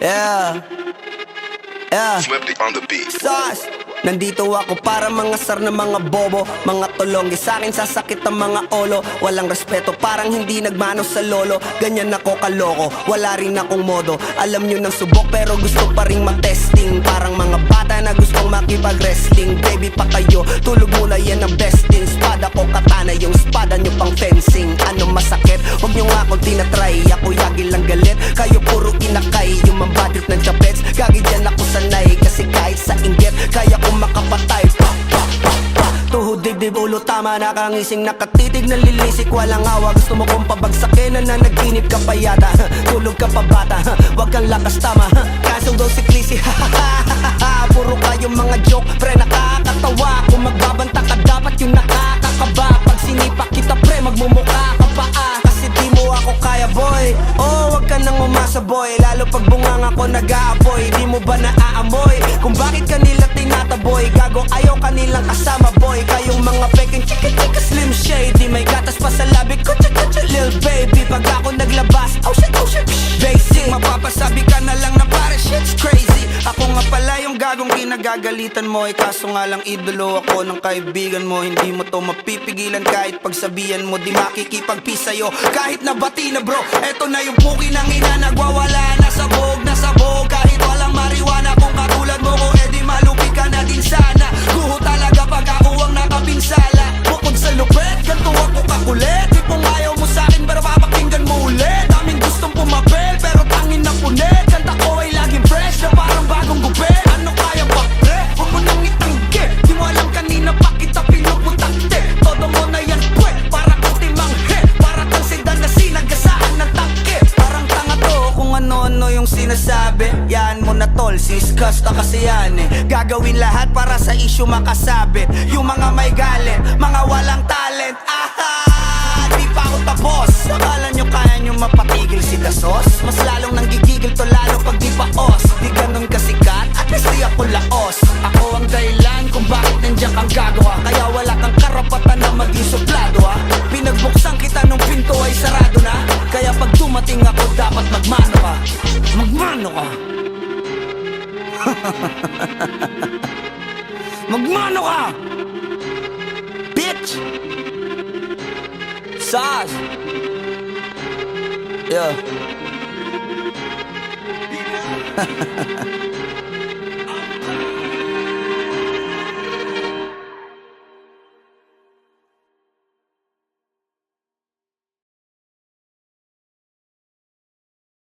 Yeah. Flipped it on the beat. Sauce. Nandito ako para mangasar ng mga bobo, mga tulonggi sa'kin sasakit ang mga olo. Walang respeto, parang hindi nagmano sa lolo. Ganyan ako kaloko, wala rin akong modo. Alam nyo ng subok pero gusto pa rin matesting. Parang mga bata na gustong makipag-wrestling. Baby pa kayo, tulog muna yan ang besting. Spada ko katana, yung spada nyo pang fencing. Ano masakit? Huwag nyo nga akong tinatry. Ako yagi lang galit, kayo puro inakay. Yung mambatrip ng chapets, gagi dyan ako sanay. Kasi kahit sa inggit, kaya ko makapatay. Tuhod, dibdib, ulo, tama. Nakangising, nakatitig, nalilisik, walang hawa. Gusto mo kong pabagsakin, nananaginip ka pa yata. Tulog ka pa bata, wag kang lakas tama. Kaso daw si Clissy, puro kayong mga joke, pre nakakatawa. Kung magbabanta ka dapat yung nakakakaba. Pag sinipa kita pre, magmumukha ka pa kasi di mo ako kaya boy. Oh, wag ka nang umasa boy. Lalo pag bungang ako nag-aapoy. Di mo ba naaamoy kung bakit kanila tinataboy? Gago ayaw kanilang kasama boy. Kayong mga peking chika chika slim shady. May gatas pa sa labi ko chika chika lil baby. Pag ako naglabas, oh shit basic. Mapapasabi ka na lang na pare shit's crazy. Ako nga pala yung gagong kinagagalitan mo. Kaso nga lang idolo ako ng kaibigan mo. Hindi mo to mapipigilan kahit pagsabihan mo. Di makikipagpis sa'yo kahit nabati na bro. Eto na yung puki ng ina, nagwawala na sabog. Kahit walang marijuana, kung katulad mo ko edi malupi ka na din sana. Guho talaga pag ako ang nakapinsala. Bukod sa lupet, ganito ako kakulit. Tipong ayaw mo sa'kin pero papakinggan mo ulit. Daming gustong pumapel pero tangin na punit. Kanta ko ay laging fresh na parang bagong gupit. Ano kaya ba pre? Huwag mo nang itanggi. Di mo alam kanina pa kita pinuputakte. Todo mo na yan pwe, para kang timanghe. Para kang sedan na sinagasaan ng tangke. Parang tanga to kung ano-ano yung sinasabi. Yan mo na tol, siskas na kasi yan eh. Gagawin lahat para sa issue makasabit. Yung mga may galit, mga walang talent. Di pa ako tapos. Akala nyo kaya nyo mapatigil si Dasos? Mas lalong nanggigigil to lalo pag di paos. Di ganun kasikat, at least di ako laos. Ako ang dahilan kung bakit nandiyan kang gagawa. Kaya wala kang karapatan na maging suplado ha. Pinagbuksan kita nung pinto ay sarado na. Kaya pag dumating ako dapat magmano ka. Magmano ka. Magmano ka, bitch. Sauce. Yeah.